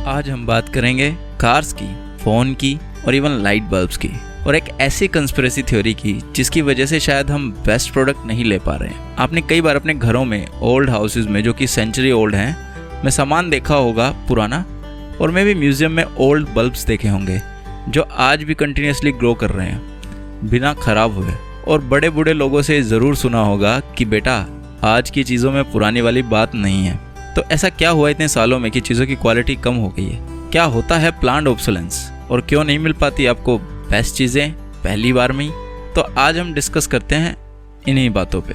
आज हम बात करेंगे कार्स की, फ़ोन की और इवन लाइट बल्ब्स की, और एक ऐसी कंस्पिरेसी थ्योरी की जिसकी वजह से शायद हम बेस्ट प्रोडक्ट नहीं ले पा रहे हैं। आपने कई बार अपने घरों में, ओल्ड हाउसेज में जो कि सेंचुरी ओल्ड हैं, में सामान देखा होगा पुराना, और मैं भी म्यूजियम में ओल्ड बल्ब्स देखे होंगे जो आज भी कंटिन्यूसली ग्लो कर रहे हैं बिना खराब हुए। और बड़े बूढ़े लोगों से ज़रूर सुना होगा कि बेटा आज की चीज़ों में पुरानी वाली बात नहीं है। तो ऐसा क्या हुआ इतने सालों में कि चीज़ों की क्वालिटी कम हो गई है? क्या होता है प्लान्ड ऑब्सोलेंस, और क्यों नहीं मिल पाती आपको बेस्ट चीज़ें पहली बार में ही? तो आज हम डिस्कस करते हैं इन्हीं बातों पे।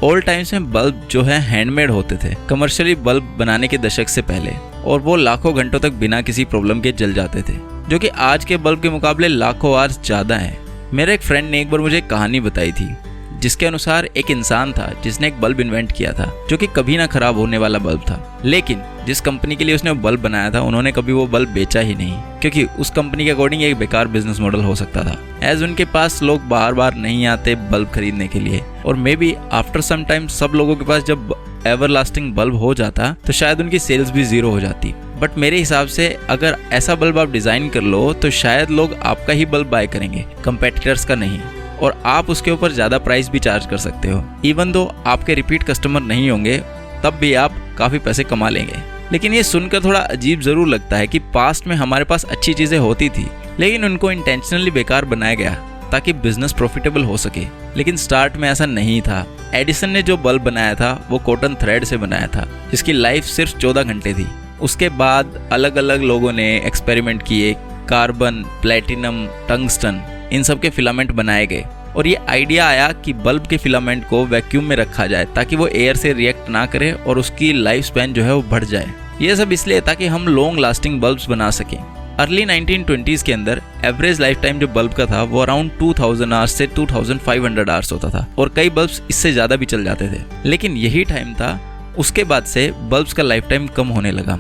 ओल्ड टाइम्स में बल्ब जो है हैंडमेड होते थे, कमर्शियली बल्ब बनाने के दशक से पहले, और वो लाखों घंटों तक बिना किसी प्रॉब्लम के जल जाते थे, जो कि आज के बल्ब के मुकाबले लाखों आवर्स ज़्यादा है। मेरे एक फ्रेंड ने एक बार मुझे एक कहानी बताई थी जिसके अनुसार एक इंसान था जिसने एक बल्ब इन्वेंट किया था जो कि कभी ना खराब होने वाला बल्ब था, लेकिन जिस कंपनी के लिए उसने बल्ब बनाया था उन्होंने कभी वो बल्ब बेचा ही नहीं, क्योंकि उस कंपनी के अकॉर्डिंग एक बेकार बिजनेस मॉडल हो सकता था, एज उनके पास लोग बार बार नहीं आते बल्ब खरीदने के लिए। और maybe after some time सब लोगों के पास जब एवर लास्टिंग बल्ब हो जाता तो शायद उनकी सेल्स भी ज़ीरो हो जाती। बट मेरे हिसाब से अगर ऐसा बल्ब आप डिज़ाइन कर लो तो शायद लोग आपका ही बल्ब बाय करेंगे, कंपेटिटर्स का नहीं, और आप उसके ऊपर ज़्यादा प्राइस भी चार्ज कर सकते हो। इवन दो आपके रिपीट कस्टमर नहीं होंगे तब भी आप काफ़ी पैसे कमा लेंगे। लेकिन ये सुनकर थोड़ा अजीब ज़रूर लगता है कि पास्ट में हमारे पास अच्छी चीज़ें होती थी लेकिन उनको इंटेंशनली बेकार बनाया गया ताकि बिजनेस प्रॉफिटेबल हो सके। लेकिन स्टार्ट में ऐसा नहीं था। एडिसन ने जो बल्ब बनाया था वो कॉटन थ्रेड से बनाया था जिसकी लाइफ सिर्फ 14 घंटे थी। उसके बाद अलग अलग लोगों ने एक्सपेरिमेंट किए, कार्बन, प्लेटिनम, टंगस्टन, इन सब के फिलामेंट बनाए गए, और ये आइडिया आया कि बल्ब के फिलामेंट को वैक्यूम में रखा जाए ताकि वो एयर से रिएक्ट ना करे और उसकी लाइफ स्पैन जो है वो बढ़ जाए। ये सब इसलिए ताकि हम लॉन्ग लास्टिंग बल्ब्स बना सकें। अर्ली 1920s के अंदर एवरेज लाइफ टाइम जो बल्ब का था वो अराउंड 2000 आवर्स से 2500 आवर्स होता था, और कई बल्ब्स इससे ज़्यादा भी चल जाते थे। लेकिन यही टाइम था उसके बाद से बल्ब्स का लाइफ टाइम कम होने लगा।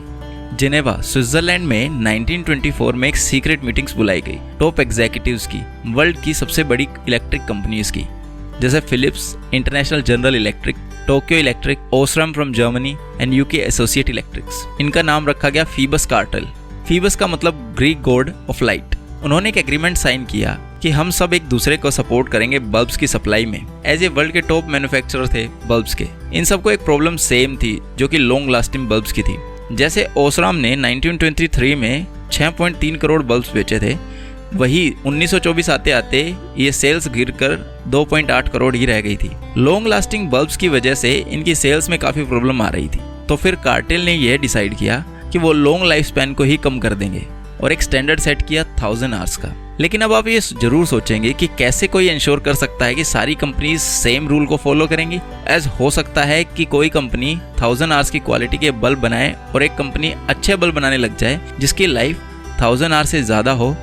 जिनेवा, स्विट्जरलैंड में 1924 में एक सीक्रेट मीटिंग्स बुलाई गई टॉप एग्जीक्यूटिव्स की, वर्ल्ड की सबसे बड़ी इलेक्ट्रिक कंपनीज की, जैसे Philips, international general electric, Tokyo electric, Osram from Germany and UK associate electricals. इनका नाम रखा गया फीबस कार्टेल। फीबस का मतलब ग्रीक गॉड ऑफ लाइट। उन्होंने एक एग्रीमेंट साइन किया कि हम सब एक दूसरे को सपोर्ट करेंगे बल्ब्स की सप्लाई में, एज ए वर्ल्ड के टॉप मैन्युफैक्चरर थे बल्ब्स के। इन सबको एक प्रॉब्लम सेम थी जो कि लॉन्ग लास्टिंग बल्ब्स की थी। जैसे ओसराम ने 1923 में 6.3 करोड़ बल्ब्स बेचे थे, वही 1924 आते आते ये सेल्स गिरकर 2.8 करोड़ ही रह गई थी। लॉन्ग लास्टिंग बल्ब्स की वजह से इनकी सेल्स में काफ़ी प्रॉब्लम आ रही थी, तो फिर कार्टेल ने यह डिसाइड किया कि वो लॉन्ग लाइफ स्पैन को ही कम कर देंगे और एक स्टैंडर्ड सेट किया 1000 आवर्स का। लेकिन अब आप ये जरूर सोचेंगे कि कैसे कोई इंश्योर कर सकता है कि सारी कंपनीज सेम रूल को फॉलो करेंगी। एज हो सकता है कि कोई कंपनी 1000 आवर्स की क्वालिटी के बल्ब बनाए और एक कंपनी अच्छे बल्ब बनाने लग जाए जिसकी लाइफ 1000 आवर्स से ज़्यादा हो,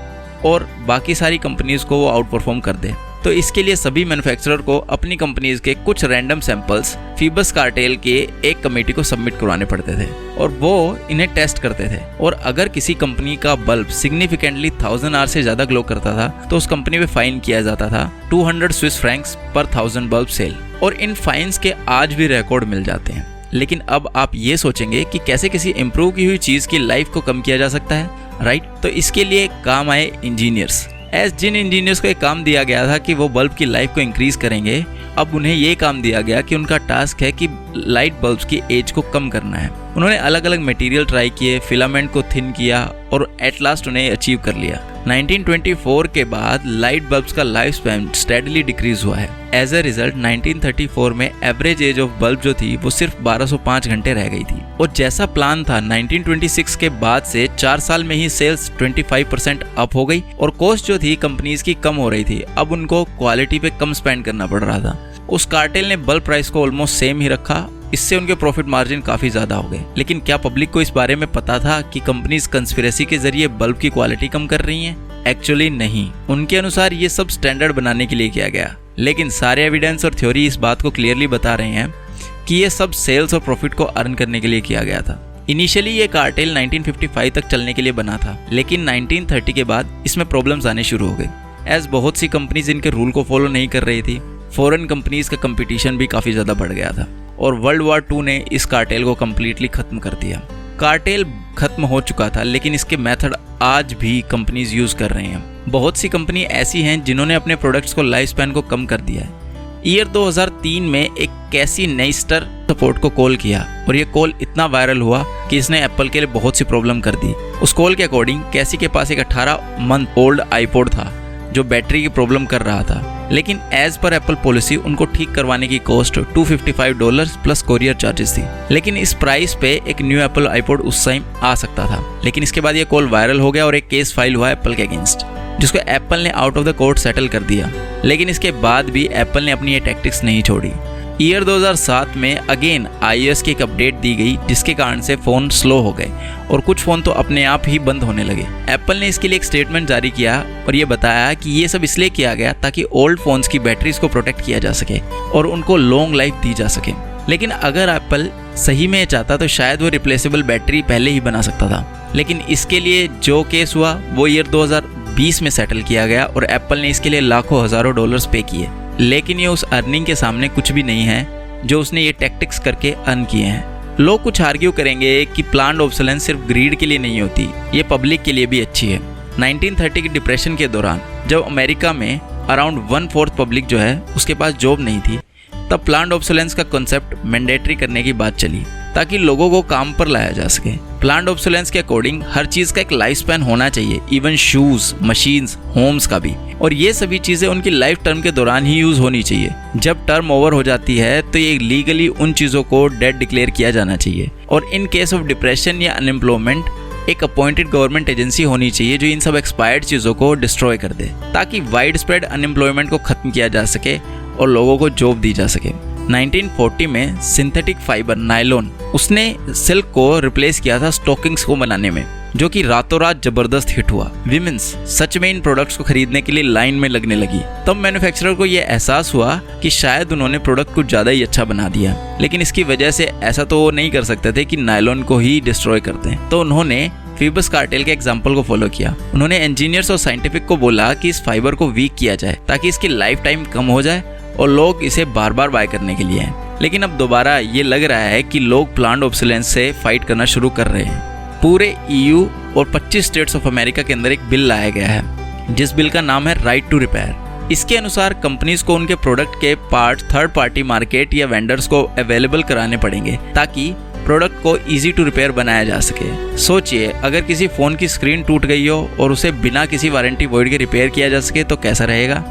और बाकी सारी कंपनीज को वो आउट परफॉर्म कर दे। तो इसके लिए सभी मैन्युफैक्चरर को अपनी कंपनीज के कुछ रैंडम सैंपल्स फीबस कार्टेल के एक कमेटी को सबमिट करवाने पड़ते थे, और वो इन्हें टेस्ट करते थे। और अगर किसी कंपनी का बल्ब सिग्निफिकेंटली 1000 आवर्स से ज़्यादा ग्लो करता था तो उस कंपनी पे फाइन किया जाता था 200 स्विस फ्रैंक्स पर 1000 बल्ब सेल, और इन फाइन्स के आज भी रिकॉर्ड मिल जाते हैं। लेकिन अब आप ये सोचेंगे कि कैसे किसी इम्प्रूव की हुई चीज़ की लाइफ को कम किया जा सकता है, राइट? तो इसके लिए काम आए इंजीनियर्स। एज जिन इंजीनियर्स को एक काम दिया गया था कि वो बल्ब की लाइफ को इंक्रीज करेंगे, अब उन्हें ये काम दिया गया कि उनका टास्क है कि लाइट बल्ब्स की एज को कम करना है। उन्होंने अलग अलग मटेरियल ट्राई किए, फिलामेंट को थिन किया, और एट लास्ट उन्हें अचीव कर लिया। 1924 के बाद लाइट बल्ब्स का लाइफ स्पैन स्टेडली डिक्रीज हुआ है। एज अ रिजल्ट 1934 में एवरेज एज ऑफ बल्ब जो थी वो सिर्फ 1205 घंटे रह गई थी, और जैसा प्लान था 1926 के बाद से 4 साल में ही सेल्स 25% अप हो गई, और कॉस्ट जो थी कंपनीज की कम हो रही थी। अब उनको क्वालिटी पे कम स्पेंड करना पड़ रहा था। उस कार्टेल ने बल्ब प्राइस को ऑलमोस्ट सेम ही रखा, इससे उनके प्रॉफिट मार्जिन काफी ज्यादा हो गए। लेकिन क्या पब्लिक को इस बारे में पता था कि कंपनीज कंस्पिरेसी के जरिए बल्ब की क्वालिटी कम कर रही हैं? एक्चुअली नहीं। उनके अनुसार ये सब स्टैंडर्ड बनाने के लिए किया गया, लेकिन सारे एविडेंस और थ्योरी इस बात को क्लियरली बता रहे हैं कि ये सब सेल्स और प्रॉफिट को अर्न करने के लिए किया गया था। इनिशियली ये कार्टेल 1955 तक चलने के लिए बना था, लेकिन 1930 के बाद इसमें प्रॉब्लम्स आने शुरू हो गए, एज बहुत सी कंपनीज इनके रूल को फॉलो नहीं कर रही थी। फॉरेन कंपनीज का कंपटीशन भी काफ़ी ज़्यादा बढ़ गया था, और वर्ल्ड वॉर 2 ने इस कार्टेल को कम्प्लीटली खत्म कर दिया। कार्टेल खत्म हो चुका था, लेकिन इसके मेथड आज भी कंपनीज यूज कर रहे हैं। बहुत सी कंपनी ऐसी हैं जिन्होंने अपने प्रोडक्ट्स को लाइफ स्पैन को कम कर दिया है। ईयर 2003 में एक कैसी नेस्टर सपोर्ट को कॉल किया और ये कॉल इतना वायरल हुआ कि इसने एप्पल के लिए बहुत सी प्रॉब्लम कर दी। उस कॉल के अकॉर्डिंग कैसी के पास एक 18 मंथ ओल्ड आईपॉड था जो बैटरी की प्रॉब्लम कर रहा था, लेकिन एज पर एप्पल पॉलिसी उनको ठीक करवाने की कॉस्ट $255 प्लस कोरियर चार्जेस थी। लेकिन इस प्राइस पे एक न्यू एप्पल आईपॉड उस टाइम आ सकता था। लेकिन इसके बाद ये कॉल वायरल हो गया और एक केस फाइल हुआ एप्पल के अगेंस्ट, जिसको एप्पल ने out of the court settle कर दिया। लेकिन इसके बाद भी एप्पल ने अपनी ये टैक्टिक्स नहीं छोड़ी। ईयर 2007 में अगेन iOS की एक अपडेट दी गई, जिसके कारण से फ़ोन स्लो हो गए और कुछ फ़ोन तो अपने आप ही बंद होने लगे। एप्पल ने इसके लिए एक स्टेटमेंट जारी किया और ये बताया कि ये सब इसलिए किया गया ताकि ओल्ड फ़ोन्स की बैटरीज को प्रोटेक्ट किया जा सके और उनको लॉन्ग लाइफ दी जा सके। लेकिन अगर एप्पल सही में चाहता तो शायद वो रिप्लेसेबल बैटरी पहले ही बना सकता था। लेकिन इसके लिए जो केस हुआ वो ईयर 2020 में सेटल किया गया और एप्पल ने इसके लिए लाखों हज़ारों डॉलर्स पे किए। लेकिन ये उस अर्निंग के सामने कुछ भी नहीं है जो उसने ये टैक्टिक्स करके अर्न किए हैं। लोग कुछ आर्ग्यू करेंगे कि प्लान्ड ऑब्सोलेंस सिर्फ ग्रीड के लिए नहीं होती, ये पब्लिक के लिए भी अच्छी है। 1930 की डिप्रेशन के दौरान जब अमेरिका में अराउंड 1/4 पब्लिक जो है उसके पास जॉब नहीं थी, तब प्लान्ड ऑब्सोलेंस का कॉन्सेप्ट मैंडेटरी करने की बात चली ताकि लोगों को काम पर लाया जा सके। प्लान्ड ऑब्सोलेंस के अकॉर्डिंग हर चीज़ का एक लाइफ स्पैन होना चाहिए, इवन शूज़, मशीन्स, होम्स का भी, और ये सभी चीज़ें उनकी लाइफ टर्म के दौरान ही यूज़ होनी चाहिए। जब टर्म ओवर हो जाती है तो ये लीगली उन चीज़ों को डेड डिक्लेयर किया जाना चाहिए और इन केस ऑफ डिप्रेशन या अनएम्प्लॉयमेंट एक अपॉइंटेड गवर्नमेंट एजेंसी होनी चाहिए जो इन सब एक्सपायर्ड चीज़ों को डिस्ट्रॉय कर दे ताकि वाइड स्प्रेड अनएम्प्लॉयमेंट को ख़त्म किया जा सके और लोगों को जॉब दी जा सके। 1940 में सिंथेटिक फाइबर नायलॉन उसने सिल्क को रिप्लेस किया था स्टॉकिंग्स को बनाने में, जो कि रातों रात जबरदस्त हिट हुआ। विमेंस सच में इन प्रोडक्ट्स को खरीदने के लिए लाइन में लगने लगी। तब मैन्युफैक्चरर को यह एहसास हुआ कि शायद उन्होंने प्रोडक्ट कुछ ज़्यादा ही अच्छा बना दिया, लेकिन इसकी वजह से ऐसा तो वो नहीं कर सकते थे कि नायलॉन को ही डिस्ट्रॉय कर दें। तो उन्होंने फीबस कार्टेल के एग्जाम्पल को फॉलो किया। उन्होंने इंजीनियर्स और साइंटिफिक को बोला कि इस फाइबर को वीक किया जाए ताकि इसकी लाइफ टाइम कम हो जाए और लोग इसे बार बार बाय करने के लिए हैं। लेकिन अब दोबारा ये लग रहा है कि लोग प्लान्ड ऑब्सोलेंस से फाइट करना शुरू कर रहे हैं। पूरे EU और 25 स्टेट्स ऑफ अमेरिका के अंदर एक बिल लाया गया है जिस बिल का नाम है राइट टू रिपेयर। इसके अनुसार कंपनीज को उनके प्रोडक्ट के पार्ट थर्ड पार्टी मार्केट या वेंडर्स को अवेलेबल कराने पड़ेंगे ताकि प्रोडक्ट को इजी टू रिपेयर बनाया जा सके। सोचिए अगर किसी फ़ोन की स्क्रीन टूट गई हो और उसे बिना किसी वारंटी वॉइड के रिपेयर किया जा सके तो कैसा रहेगा।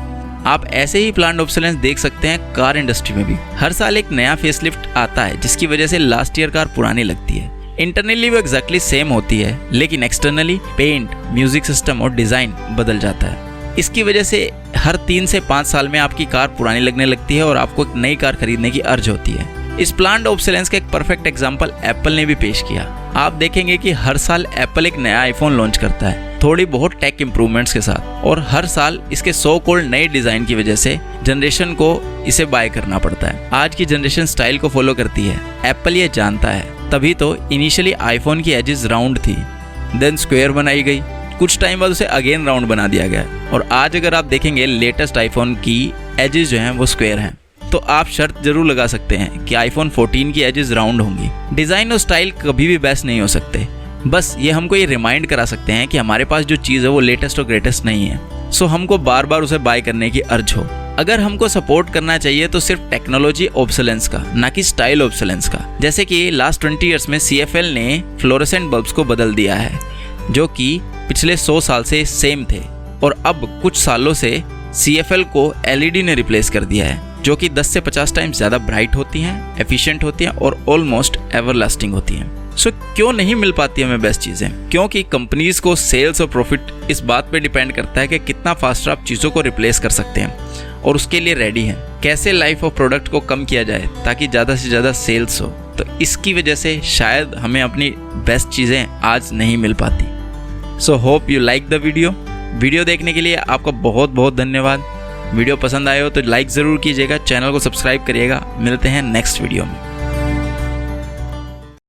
आप ऐसे ही प्लान्ड ऑब्सोलेंस देख सकते हैं कार इंडस्ट्री में भी। हर साल एक नया फेसलिफ्ट आता है जिसकी वजह से लास्ट ईयर कार पुरानी लगती है। इंटरनली वो एग्जैक्टली सेम होती है, लेकिन एक्सटर्नली पेंट, म्यूजिक सिस्टम और डिज़ाइन बदल जाता है। इसकी वजह से हर 3 से 5 साल में आपकी कार पुरानी लगने लगती है और आपको एक नई कार खरीदने की अर्ज होती है। इस प्लान्ड ऑब्सोलेंस का एक परफेक्ट एग्जाम्पल एप्पल ने भी पेश किया। आप देखेंगे कि हर साल एप्पल एक नया आईफोन लॉन्च करता है, थोड़ी बहुत टेक इंप्रूवमेंट्स के साथ, और हर साल इसके सो कॉल्ड नए डिज़ाइन की वजह से जनरेशन को इसे बाय करना पड़ता है। आज की जनरेशन स्टाइल को फॉलो करती है, एप्पल ये जानता है। तभी तो इनिशियली आईफोन की एजेस राउंड थी, देन स्क्वायर बनाई गई, कुछ टाइम बाद उसे अगेन राउंड बना दिया गया और आज अगर आप देखेंगे लेटेस्ट आईफोन की एजेस जो हैं वो स्क्वायर हैं। तो आप शर्त जरूर लगा सकते हैं कि आईफोन 14 की एजेस राउंड होंगी। डिज़ाइन और स्टाइल कभी भी बेस्ट नहीं हो सकते, बस ये हमको ये रिमाइंड करा सकते हैं कि हमारे पास जो चीज़ है वो लेटेस्ट और ग्रेटेस्ट नहीं है, सो हमको बार बार उसे बाय करने की अर्ज हो। अगर हमको सपोर्ट करना चाहिए तो सिर्फ टेक्नोलॉजी ऑब्सोलेंस का, ना कि स्टाइल ऑब्सोलेंस का। जैसे कि लास्ट 20 ईयर्स में CFL ने फ्लोरेसेंट बल्ब्स को बदल दिया है जो कि पिछले 100 साल से सेम थे, और अब कुछ सालों से CFL को LED ने रिप्लेस कर दिया है जो कि 10 से 50 टाइम्स ज़्यादा ब्राइट होती हैं, एफिशिएंट होती हैं और ऑलमोस्ट एवरलास्टिंग होती हैं। सो क्यों नहीं मिल पाती हमें बेस्ट चीज़ें? क्योंकि कंपनीज को सेल्स और प्रॉफिट इस बात पे डिपेंड करता है कि कितना फास्ट आप चीज़ों को रिप्लेस कर सकते हैं और उसके लिए रेडी हैं। कैसे लाइफ ऑफ प्रोडक्ट को कम किया जाए ताकि ज़्यादा से ज़्यादा सेल्स हो। तो इसकी वजह से शायद हमें अपनी बेस्ट चीज़ें आज नहीं मिल पाती। So hope you like the video देखने के लिए आपका बहुत बहुत धन्यवाद। वीडियो पसंद आए हो तो लाइक ज़रूर कीजिएगा, चैनल को सब्सक्राइब करिएगा। मिलते हैं नेक्स्ट वीडियो में।